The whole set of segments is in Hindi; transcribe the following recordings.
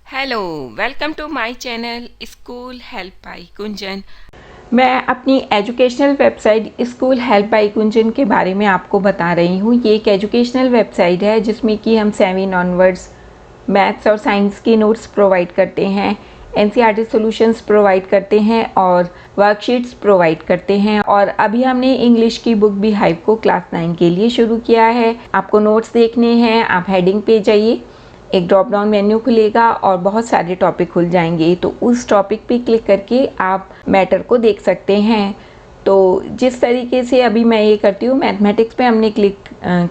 Hello, welcome to my channel school help by Kunjan. मैं अपनी educational website school help by Kunjan के बारे में आपको बता रही हूँ। ये एक एजुकेशनल वेबसाइट है जिसमें कि हम 7 ऑनवर्ड्स मैथ्स और साइंस के नोट्स प्रोवाइड करते हैं, एनसीईआरटी सॉल्यूशंस प्रोवाइड करते हैं और वर्कशीट्स प्रोवाइड करते हैं। और अभी हमने इंग्लिश की बुक भी हाइव को क्लास 9 के लिए शुरू किया है। आपको नोट्स देखने हैं, आप हेडिंग पे जाइए, एक ड्रॉप डाउन मेन्यू खुलेगा और बहुत सारे टॉपिक खुल जाएंगे। तो उस टॉपिक पे क्लिक करके आप मैटर को देख सकते हैं। तो जिस तरीके से अभी मैं ये करती हूँ, मैथमेटिक्स पे हमने क्लिक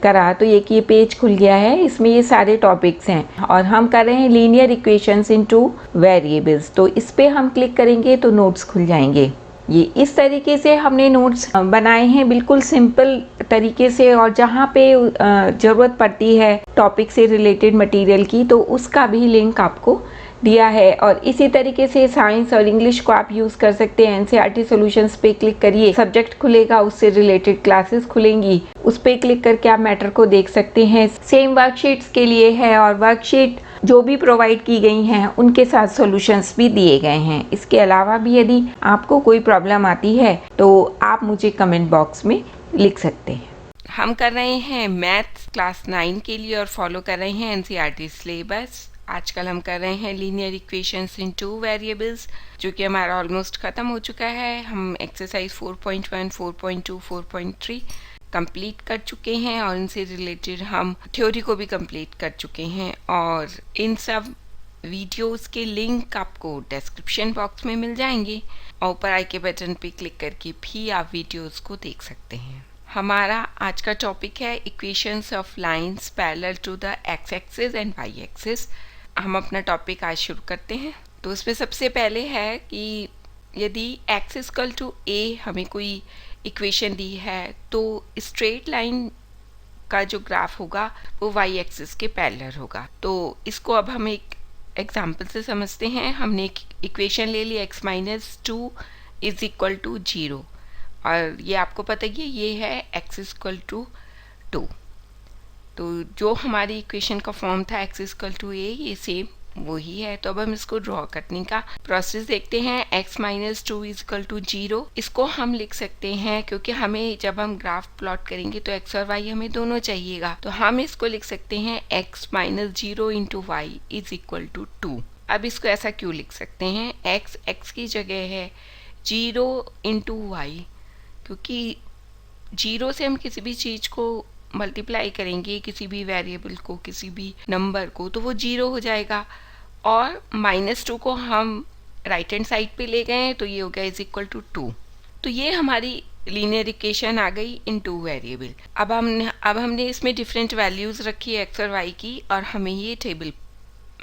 करा तो ये पेज खुल गया है। इसमें ये सारे टॉपिक्स हैं और हम कर रहे हैं लीनियर इक्वेशंस इनटू वेरिएबल्स। तो इस पर हम क्लिक करेंगे तो नोट्स खुल जाएंगे। ये इस तरीके से हमने नोट्स बनाए हैं, बिल्कुल सिंपल तरीके से। और जहाँ पे ज़रूरत पड़ती है टॉपिक से रिलेटेड मटेरियल की, तो उसका भी लिंक आपको दिया है। और इसी तरीके से साइंस और इंग्लिश को आप यूज़ कर सकते हैं। एनसीईआरटी सॉल्यूशंस पे क्लिक करिए, सब्जेक्ट खुलेगा, उससे रिलेटेड क्लासेस खुलेंगी, उस पर क्लिक करके आप मैटर को देख सकते हैं। सेम वर्कशीट्स के लिए है और वर्कशीट जो भी प्रोवाइड की गई हैं उनके साथ सॉल्यूशंस भी दिए गए हैं। इसके अलावा भी यदि आपको कोई प्रॉब्लम आती है तो आप मुझे कमेंट बॉक्स में लिख सकते हैं। हम कर रहे हैं मैथ्स क्लास 9 के लिए और फॉलो कर रहे हैं एनसीईआरटी सिलेबस। आजकल हम कर रहे हैं लीनियर इक्वेशंस इन टू वेरिएबल्स, जो कि हमारा ऑलमोस्ट ख़त्म हो चुका है। हम एक्सरसाइज 4.1, 4.2, 4.3 कंप्लीट कर चुके हैं और इनसे रिलेटेड हम थ्योरी को भी कंप्लीट कर चुके हैं। और इन सब वीडियोस के लिंक आपको डिस्क्रिप्शन बॉक्स में मिल जाएंगे और ऊपर आई के बटन पे क्लिक करके भी आप वीडियोस को देख सकते हैं। हमारा आज का टॉपिक है equations of lines parallel to the X axis and Y axis. हम अपना टॉपिक आज शुरू करते हैं। तो उसमें सबसे पहले है कि यदि एक्स इक्वल टू ए हमें कोई इक्वेशन दी है तो स्ट्रेट लाइन का जो ग्राफ होगा वो वाई एक्सिस के पैरेलल होगा। तो इसको अब हम एक एग्जाम्पल से समझते हैं। हमने एक इक्वेशन ले ली x minus 2 is equal to 0 और ये आपको पता है ये है x इक्वल टू 2। तो जो हमारी इक्वेशन का फॉर्म था x इक्वल टू a, ये सेम वही है। तो अब हम इसको ड्रॉ करने का प्रोसेस देखते हैं। x minus 2 is equal to 0 इसको हम लिख सकते हैं, क्योंकि हमें जब हम ग्राफ प्लॉट करेंगे तो x और y हमें दोनों चाहिएगा। तो हम इसको लिख सकते हैं x minus 0 into y is equal to 2। अब इसको ऐसा क्यों लिख सकते हैं, x की जगह है 0 इंटू वाई, क्योंकि 0 से हम किसी भी चीज़ को मल्टीप्लाई करेंगे, किसी भी वेरिएबल को, किसी भी नंबर को, तो वो 0 हो जाएगा। और -2 को हम राइट हैंड साइड पे ले गए तो ये हो गया इज इक्वल टू 2। तो ये हमारी लीनियर इक्वेशन आ गई इन टू वेरिएबल। अब हमने इसमें डिफरेंट वैल्यूज रखी एक्स और वाई की और हमें ये टेबल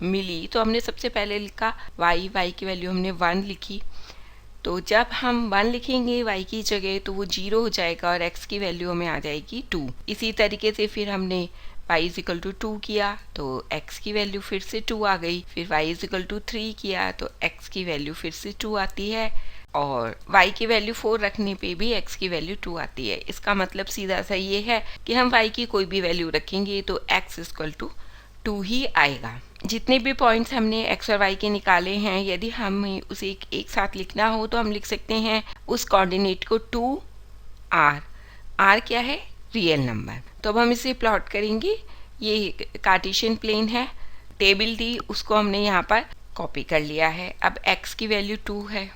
मिली। तो हमने सबसे पहले लिखा वाई की वैल्यू हमने 1 लिखी। तो जब हम 1 लिखेंगे y की जगह तो वो 0 हो जाएगा और x की वैल्यू हमें आ जाएगी 2। इसी तरीके से फिर हमने y इज इक्वल टू 2 किया तो x की वैल्यू फिर से 2 आ गई। फिर y इज इक्वल टू 3 किया तो x की वैल्यू फिर से 2 आती है और y की वैल्यू 4 रखने पे भी x की वैल्यू 2 आती है। इसका मतलब सीधा सा ये है कि हम y की कोई भी वैल्यू रखेंगे तो x इक्वल टू 2 ही आएगा। जितने भी पॉइंट्स हमने x और y के निकाले हैं, यदि हमें उसे एक साथ लिखना हो तो हम लिख सकते हैं उस कोऑर्डिनेट को 2r। r क्या है, रियल नंबर। तो अब हम इसे प्लॉट करेंगे। ये कार्टेशियन प्लेन है, टेबल दी उसको हमने यहाँ पर कॉपी कर लिया है। अब x की वैल्यू 2 है,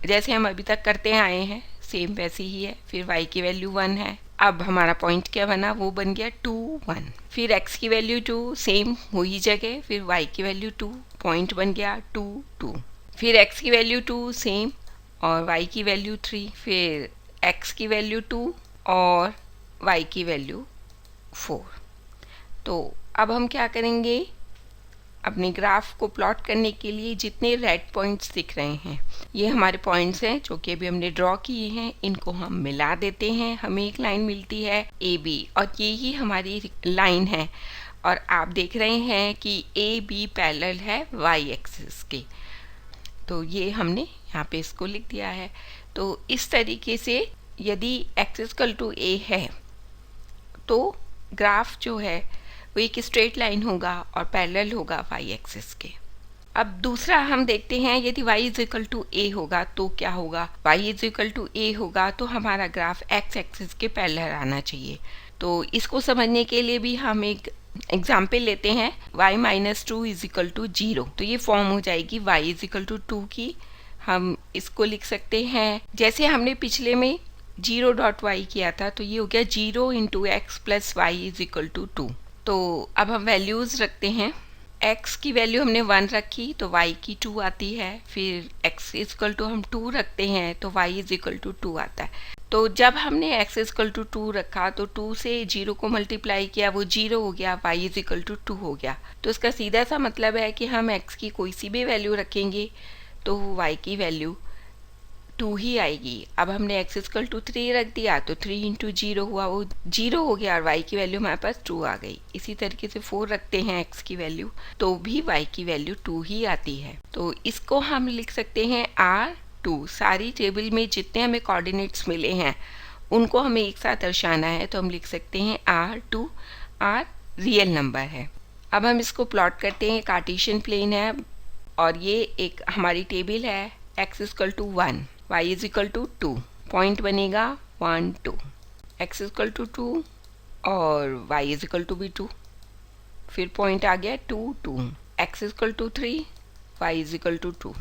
जैसे हम अभी तक करते आए हैं सेम वैसी ही है। फिर y की वैल्यू 1 है। अब हमारा पॉइंट क्या बना, वो बन गया 2 1। फिर x की वैल्यू 2 सेम वही जगह, फिर y की वैल्यू 2, पॉइंट बन गया 2 2। फिर x की वैल्यू 2 सेम और y की वैल्यू 3, फिर x की वैल्यू 2 और y की वैल्यू 4। तो अब हम क्या करेंगे, अपने ग्राफ को प्लॉट करने के लिए जितने रेड पॉइंट्स दिख रहे हैं ये हमारे पॉइंट्स हैं जो कि अभी हमने ड्रॉ किए हैं। इनको हम मिला देते हैं, हमें एक लाइन मिलती है ए बी और ये ही हमारी लाइन है। और आप देख रहे हैं कि ए बी पैरेलल है वाई एक्सिस के। तो ये हमने यहाँ पे इसको लिख दिया है। तो इस तरीके से यदि एक्स इक्वल टू ए है तो ग्राफ जो है वो एक स्ट्रेट लाइन होगा और पैरेलल होगा वाई एक्सिस के। अब दूसरा हम देखते हैं, यदि y इज इक्वल टू ए होगा तो क्या होगा। y इज इक्वल टू ए होगा तो हमारा ग्राफ x एक्सिस के पैरेलल आना चाहिए। तो इसको समझने के लिए भी हम एक एग्जाम्पल लेते हैं, y minus 2 is equal to 0। तो ये फॉर्म हो जाएगी y इज इक्वल टू 2 की। हम इसको लिख सकते हैं जैसे हमने पिछले में 0.y किया था, तो ये हो गया 0 into x plus y is equal to 2। तो अब हम वैल्यूज़ रखते हैं। x की वैल्यू हमने 1 रखी तो y की 2 आती है, फिर x इक्वल टू हम 2 रखते हैं तो y इज इक्वल टू 2 आता है। तो जब हमने x इक्वल टू 2 रखा तो 2 से 0 को मल्टीप्लाई किया, वो 0 हो गया, y इज इक्वल टू 2 हो गया। तो इसका सीधा सा मतलब है कि हम x की कोई सी भी वैल्यू रखेंगे तो y की वैल्यू 2 ही आएगी। अब हमने x इक्वल टू 3 रख दिया तो 3 इंटू 0 हुआ, वो 0 हो गया और y की वैल्यू हमारे पास 2 आ गई। इसी तरीके से 4 रखते हैं x की वैल्यू तो भी y की वैल्यू 2 ही आती है। तो इसको हम लिख सकते हैं R2। सारी टेबल में जितने हमें कोऑर्डिनेट्स मिले हैं उनको हमें एक साथ दर्शाना है, तो हम लिख सकते हैं R2। R रियल नंबर है। अब हम इसको प्लॉट करते हैं, कार्टेशियन प्लेन है और ये एक हमारी टेबल है, x equal to 1, y is equal to 2, point बनेगा 1 2, x इक्वल टू 2 और y इज इक्वल टू भी 2, फिर पॉइंट आ गया 2 2, x equal to 3, y is equal to 2,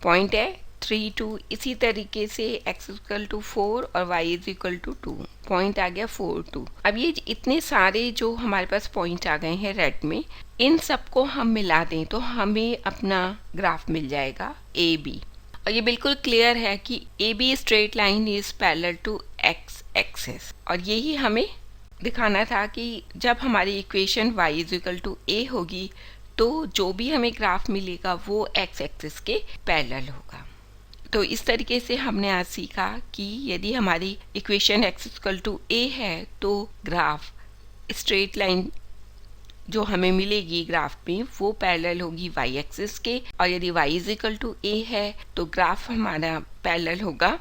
point है 3 2। इसी तरीके से x इक्वल टू 4 और y is equal to 2, point आ गया 4 2। अब ये इतने सारे जो हमारे पास पॉइंट आ गए हैं रेड में, इन सबको हम मिला दें तो हमें अपना ग्राफ मिल जाएगा AB। और ये बिल्कुल क्लियर है कि AB straight line is parallel to x axis, और यही हमें दिखाना था कि जब हमारी equation y is equal to a होगी तो जो भी हमें ग्राफ मिलेगा वो x एक्सिस के पैरेलल होगा। तो इस तरीके से हमने आज सीखा कि यदि हमारी equation x equal to a है तो ग्राफ स्ट्रेट लाइन जो हमें मिलेगी ग्राफ में वो पैरेलल होगी y एक्सिस के, और यदि y is equal to a है तो ग्राफ हमारा पैरेलल होगा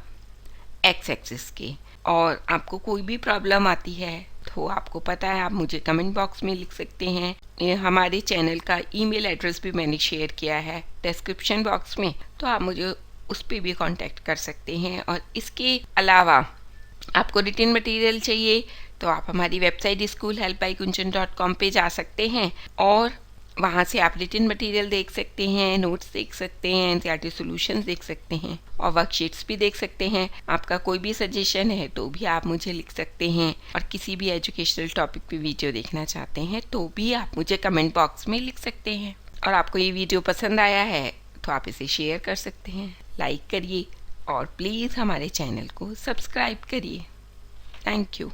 x एक्सिस के। और आपको कोई भी प्रॉब्लम आती है तो आपको पता है आप मुझे कमेंट बॉक्स में लिख सकते हैं। हमारे चैनल का ईमेल एड्रेस भी मैंने शेयर किया है डिस्क्रिप्शन बॉक्स में, तो आप मुझे उस पर भी कांटेक्ट कर सकते हैं। और इसके अलावा आपको रिटन मटेरियल चाहिए तो आप हमारी वेबसाइट schoolhelpbygunjan.com पे जा सकते हैं और वहाँ से आप रिटन मटेरियल देख सकते हैं, नोट्स देख सकते हैं, एनसीईआरटी सॉल्यूशंस देख सकते हैं और वर्कशीट्स भी देख सकते हैं। आपका कोई भी सजेशन है तो भी आप मुझे लिख सकते हैं, और किसी भी एजुकेशनल टॉपिक पे वीडियो देखना चाहते हैं तो भी आप मुझे कमेंट बॉक्स में लिख सकते हैं। और आपको ये वीडियो पसंद आया है तो आप इसे शेयर कर सकते हैं, लाइक करिए और प्लीज़ हमारे चैनल को सब्सक्राइब करिए। Thank you.